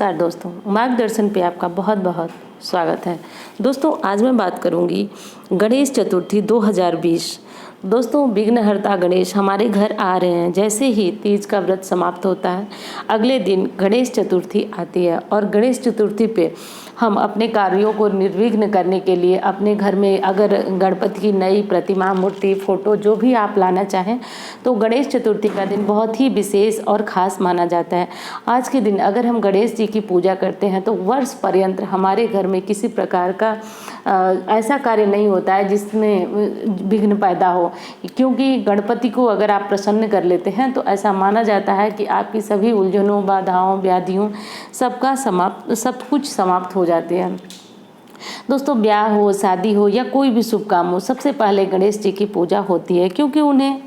नमस्कार दोस्तों, मार्गदर्शन पे आपका बहुत बहुत स्वागत है। दोस्तों आज मैं बात करूंगी गणेश चतुर्थी 2020। दोस्तों विघ्नहर्ता गणेश हमारे घर आ रहे हैं। जैसे ही तीज का व्रत समाप्त होता है, अगले दिन गणेश चतुर्थी आती है और गणेश चतुर्थी पे हम अपने कार्यों को निर्विघ्न करने के लिए अपने घर में अगर गणपति की नई प्रतिमा, मूर्ति, फोटो जो भी आप लाना चाहें, तो गणेश चतुर्थी का दिन बहुत ही विशेष और ख़ास माना जाता है। आज के दिन अगर हम गणेश जी की पूजा करते हैं तो वर्ष पर्यंत हमारे घर में किसी प्रकार का ऐसा कार्य नहीं होता है जिसमें विघ्न पैदा हो, क्योंकि गणपति को अगर आप प्रसन्न कर लेते हैं तो ऐसा माना जाता है कि आपकी सभी उलझनों, बाधाओं, व्याधियों सब कुछ समाप्त हो जाते हैं। दोस्तों ब्याह हो, शादी हो या कोई भी शुभ काम हो, सबसे पहले गणेश जी की पूजा होती है, क्योंकि उन्हें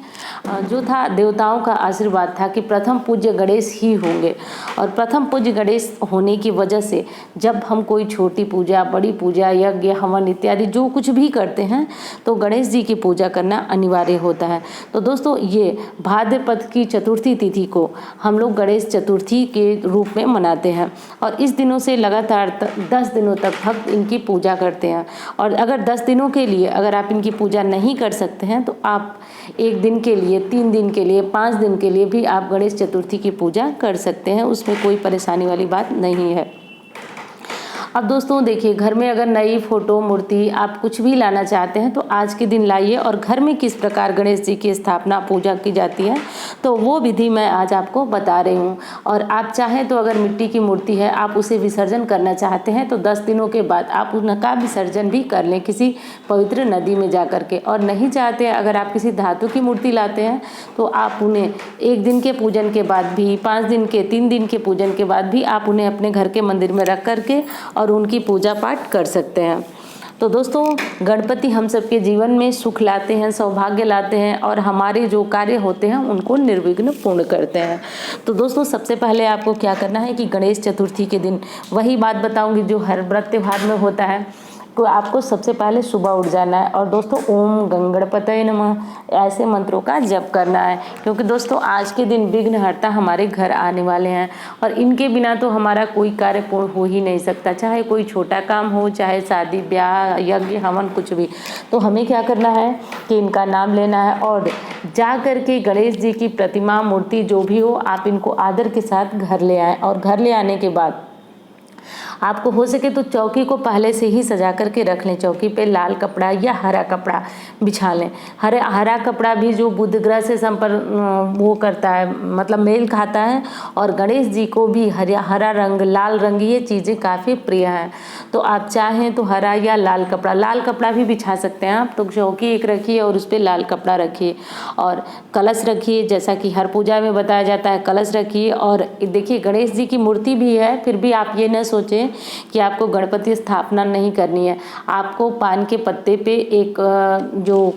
जो था देवताओं का आशीर्वाद था कि प्रथम पूज्य गणेश ही होंगे। और प्रथम पूज्य गणेश होने की वजह से जब हम कोई छोटी पूजा, बड़ी पूजा, यज्ञ, हवन इत्यादि जो कुछ भी करते हैं तो गणेश जी की पूजा करना अनिवार्य होता है। तो दोस्तों ये भाद्रपद की चतुर्थी तिथि को हम लोग गणेश चतुर्थी के रूप में मनाते हैं और इस दिनों से लगातार 10 दिनों तक भक्त इनकी पूजा करते हैं। और अगर 10 दिनों के लिए अगर आप इनकी पूजा नहीं कर सकते हैं तो आप 1 दिन के लिए, 3 दिन के लिए, 5 दिन के लिए भी आप गणेश चतुर्थी की पूजा कर सकते हैं। उसमें कोई परेशानी वाली बात नहीं है। अब दोस्तों देखिए, घर में अगर नई फोटो, मूर्ति आप कुछ भी लाना चाहते हैं तो आज के दिन लाइए। और घर में किस प्रकार गणेश जी की स्थापना, पूजा की जाती है तो वो विधि मैं आज आपको बता रही हूँ। और आप चाहें तो अगर मिट्टी की मूर्ति है, आप उसे विसर्जन करना चाहते हैं तो 10 दिनों के बाद आप उनका विसर्जन भी कर लें किसी पवित्र नदी में जा करके। और नहीं चाहते अगर आप किसी धातु की मूर्ति लाते हैं तो आप उन्हें 1 दिन के पूजन के बाद भी, 5 दिन के, 3 दिन के पूजन के बाद भी आप उन्हें अपने घर के मंदिर में रख करके और उनकी पूजा पाठ कर सकते हैं। तो दोस्तों गणपति हम सबके जीवन में सुख लाते हैं, सौभाग्य लाते हैं और हमारे जो कार्य होते हैं उनको निर्विघ्न पूर्ण करते हैं। तो दोस्तों सबसे पहले आपको क्या करना है कि गणेश चतुर्थी के दिन वही बात बताऊंगी जो हर व्रत त्योहार में होता है। तो आपको सबसे पहले सुबह उठ जाना है और दोस्तों ओम गणपतये नमः ऐसे मंत्रों का जप करना है, क्योंकि दोस्तों आज के दिन विघ्नहर्ता हमारे घर आने वाले हैं और इनके बिना तो हमारा कोई कार्य पूर्ण हो ही नहीं सकता, चाहे कोई छोटा काम हो, चाहे शादी, ब्याह, यज्ञ, हवन, कुछ भी। तो हमें क्या करना है कि इनका नाम लेना है और जा करके गणेश जी की प्रतिमा, मूर्ति जो भी हो, आप इनको आदर के साथ घर ले आएँ। और घर ले आने के बाद आपको हो सके तो चौकी को पहले से ही सजा करके रख लें। चौकी पे लाल कपड़ा या हरा कपड़ा बिछा लें। हरा कपड़ा भी जो बुध ग्रह से संपर्क वो करता है, मतलब मेल खाता है, और गणेश जी को भी हरा रंग, लाल रंग, ये चीज़ें काफ़ी प्रिय हैं। तो आप चाहें तो हरा या लाल कपड़ा भी बिछा सकते हैं आप। तो चौकी एक रखिए और उस पर लाल कपड़ा रखिए और कलश रखिए, जैसा कि हर पूजा में बताया जाता है, कलश रखिए। और देखिए गणेश जी की मूर्ति भी है, फिर भी आप ये न सोचें कि आपको गणपति स्थापना नहीं करनी है। आपको पान के पत्ते पे एक जो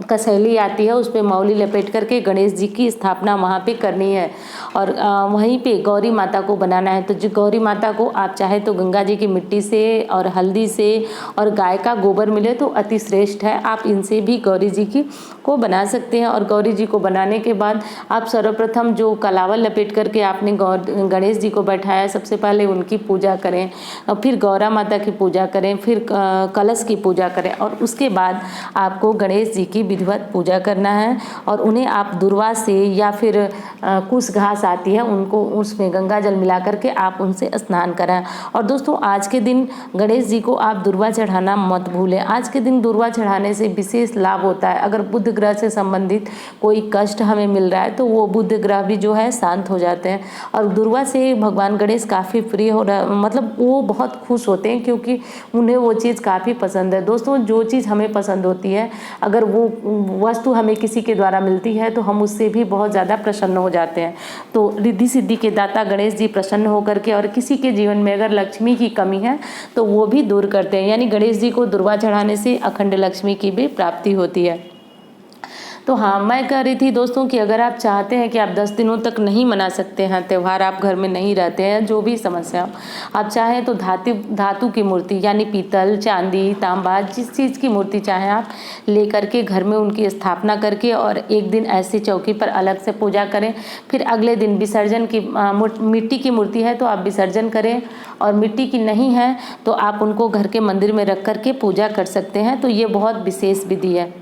कसैली आती है उस पर मौली लपेट करके गणेश जी की स्थापना वहाँ पे करनी है और वहीं पे गौरी माता को बनाना है। तो जो गौरी माता को आप चाहे तो गंगा जी की मिट्टी से और हल्दी से और गाय का गोबर मिले तो अति श्रेष्ठ है, आप इनसे भी गौरी जी की को बना सकते हैं। और गौरी जी को बनाने के बाद आप सर्वप्रथम जो कलावल लपेट करके आपने गणेश जी को बैठाया, सबसे पहले उनकी पूजा करें और फिर गौरा माता की पूजा करें, फिर कलश की पूजा करें और उसके बाद आपको गणेश जी की विधिवत पूजा करना है। और उन्हें आप दुर्वा से या फिर कुश घास आती है उनको, उसमें गंगा जल मिला करके आप उनसे स्नान कराएं। और दोस्तों आज के दिन गणेश जी को आप दुर्वा चढ़ाना मत भूलें। आज के दिन दुर्वा चढ़ाने से विशेष लाभ होता है। अगर बुध ग्रह से संबंधित कोई कष्ट हमें मिल रहा है तो वो बुध ग्रह भी जो है शांत हो जाते हैं। और दुर्वा से भगवान गणेश काफ़ी प्रिय हो रहा, मतलब वो बहुत खुश होते हैं क्योंकि उन्हें वो चीज़ काफ़ी पसंद है। दोस्तों जो चीज़ हमें पसंद होती है, अगर वो वस्तु हमें किसी के द्वारा मिलती है तो हम उससे भी बहुत ज़्यादा प्रसन्न हो जाते हैं। तो रिद्धि सिद्धि के दाता गणेश जी प्रसन्न होकर के और किसी के जीवन में अगर लक्ष्मी की कमी है तो वो भी दूर करते हैं। यानी गणेश जी को दुर्वा चढ़ाने से अखंड लक्ष्मी की भी प्राप्ति होती है। तो हाँ, मैं कह रही थी दोस्तों कि अगर आप चाहते हैं कि आप 10 दिनों तक नहीं मना सकते हैं त्यौहार, आप घर में नहीं रहते हैं, जो भी समस्या हो, आप चाहें तो धातु की मूर्ति यानी पीतल, चांदी, तांबा, जिस चीज़ की मूर्ति चाहें आप लेकर के घर में उनकी स्थापना करके और एक दिन ऐसी चौकी पर अलग से पूजा करें। फिर अगले दिन विसर्जन की मिट्टी की मूर्ति है तो आप विसर्जन करें, और मिट्टी की नहीं है तो आप उनको घर के मंदिर में रख कर के पूजा कर सकते हैं। तो ये बहुत विशेष विधि है।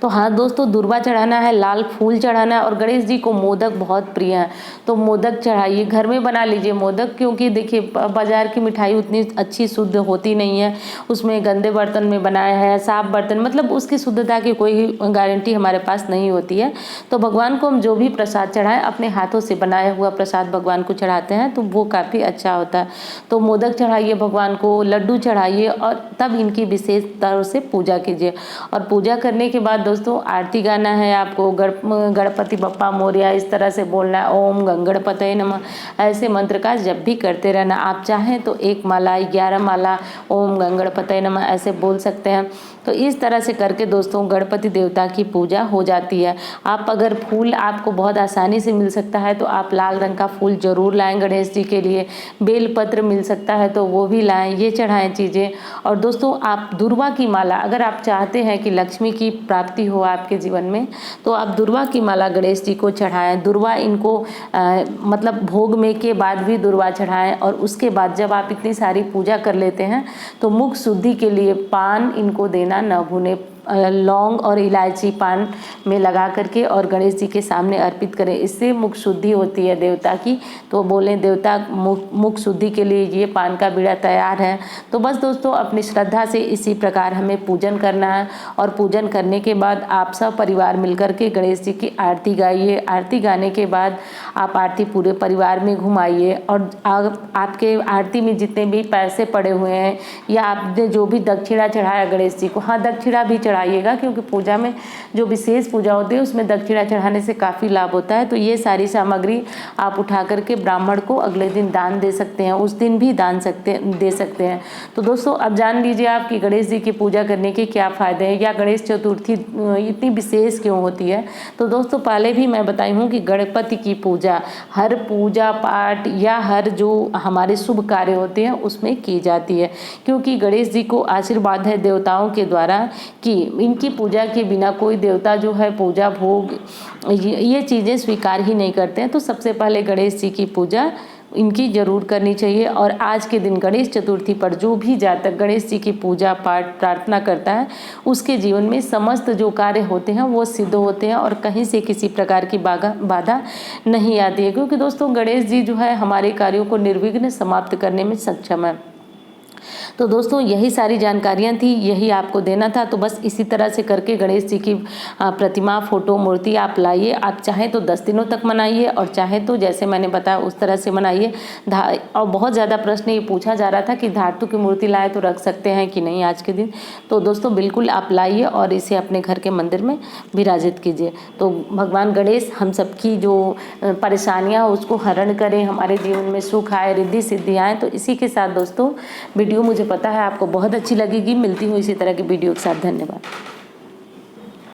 तो हाँ दोस्तों, दूर्वा चढ़ाना है, लाल फूल चढ़ाना है, और गणेश जी को मोदक बहुत प्रिय हैं, तो मोदक चढ़ाइए, घर में बना लीजिए मोदक, क्योंकि देखिए बाजार की मिठाई उतनी अच्छी शुद्ध होती नहीं है, उसमें गंदे बर्तन में बनाया है, साफ बर्तन, मतलब उसकी शुद्धता की कोई गारंटी हमारे पास नहीं होती है। तो भगवान को हम जो भी प्रसाद चढ़ाएं, अपने हाथों से बनाया हुआ प्रसाद भगवान को चढ़ाते हैं तो वो काफ़ी अच्छा होता है। तो मोदक चढ़ाइए भगवान को, लड्डू चढ़ाइए, और तब इनकी विशेष तरह से पूजा कीजिए। और पूजा करने के बाद दोस्तों आरती गाना है आपको, गणपति बप्पा मोरया, इस तरह से बोलना है, ओम गंगणपतये नमः, ऐसे मंत्र का जब भी करते रहना। आप चाहें तो 1 माला, 11 माला ओम गंगणपतये नमः ऐसे बोल सकते हैं। तो इस तरह से करके दोस्तों गणपति देवता की पूजा हो जाती है। आप अगर फूल आपको बहुत आसानी से मिल सकता है तो आप लाल रंग का फूल जरूर लाएं गणेश जी के लिए। बेलपत्र मिल सकता है तो वो भी लाएं, ये चढ़ाएं चीज़ें। और दोस्तों आप दुर्वा की माला, अगर आप चाहते हैं कि लक्ष्मी की प्राप्ति हो आपके जीवन में, तो आप दुर्वा की माला गणेश जी को चढ़ाएं। दुर्वा इनको मतलब भोग में के बाद भी दुर्वा चढ़ाएं, और उसके बाद जब आप इतनी सारी पूजा कर लेते हैं तो मुख शुद्धि के लिए पान इनको देना न भूलें। लौंग और इलायची पान में लगा करके और गणेश जी के सामने अर्पित करें, इससे मुख शुद्धि होती है देवता की। तो बोलें देवता मुख शुद्धि के लिए ये पान का बीड़ा तैयार है। तो बस दोस्तों अपनी श्रद्धा से इसी प्रकार हमें पूजन करना है, और पूजन करने के बाद आप सब परिवार मिलकर के गणेश जी की आरती गाइए। आरती गाने के बाद आप आरती पूरे परिवार में घुमाइए, और आपके आरती में जितने भी पैसे पड़े हुए हैं या आपने जो भी दक्षिणा चढ़ाया गणेश जी को, हाँ दक्षिणा भी चढ़ाइएगा, क्योंकि पूजा में जो विशेष पूजा होती है उसमें दक्षिणा चढ़ाने से काफ़ी लाभ होता है। तो ये सारी सामग्री आप उठा करके ब्राह्मण को अगले दिन दान दे सकते हैं, उस दिन भी दे सकते हैं। तो दोस्तों अब जान लीजिए आप कि गणेश जी की पूजा करने के क्या फ़ायदे हैं, या गणेश चतुर्थी इतनी विशेष क्यों होती है। तो दोस्तों पहले भी मैं बताई हूँ कि गणपति की पूजा हर पूजा पाठ या हर जो हमारे शुभ कार्य होते हैं उसमें की जाती है, क्योंकि गणेश जी को आशीर्वाद है देवताओं के द्वारा कि इनकी पूजा के बिना कोई देवता जो है पूजा भोग ये चीज़ें स्वीकार ही नहीं करते हैं। तो सबसे पहले गणेश जी की पूजा इनकी जरूर करनी चाहिए। और आज के दिन गणेश चतुर्थी पर जो भी जातक गणेश जी की पूजा पाठ प्रार्थना करता है उसके जीवन में समस्त जो कार्य होते हैं वो सिद्ध होते हैं, और कहीं से किसी प्रकार की बाधा नहीं आती है, क्योंकि दोस्तों गणेश जी जो है हमारे कार्यों को निर्विघ्न समाप्त करने में सक्षम है। तो दोस्तों यही सारी जानकारियाँ थी, यही आपको देना था। तो बस इसी तरह से करके गणेश जी की प्रतिमा, फोटो, मूर्ति आप लाइए। आप चाहें तो 10 दिनों तक मनाइए, और चाहे तो जैसे मैंने बताया उस तरह से मनाइए। और बहुत ज़्यादा प्रश्न ये पूछा जा रहा था कि धातु की मूर्ति लाए तो रख सकते हैं कि नहीं आज के दिन। तो दोस्तों बिल्कुल आप लाइए और इसे अपने घर के मंदिर में विराजित कीजिए। तो भगवान गणेश हम सबकी जो परेशानियाँ उसको हरण करें, हमारे जीवन में सुख आए, रिद्धि सिद्धि आए। तो इसी के साथ दोस्तों वीडियो मुझे पता है आपको बहुत अच्छी लगेगी। मिलती हूँ इसी तरह की वीडियो के साथ। धन्यवाद।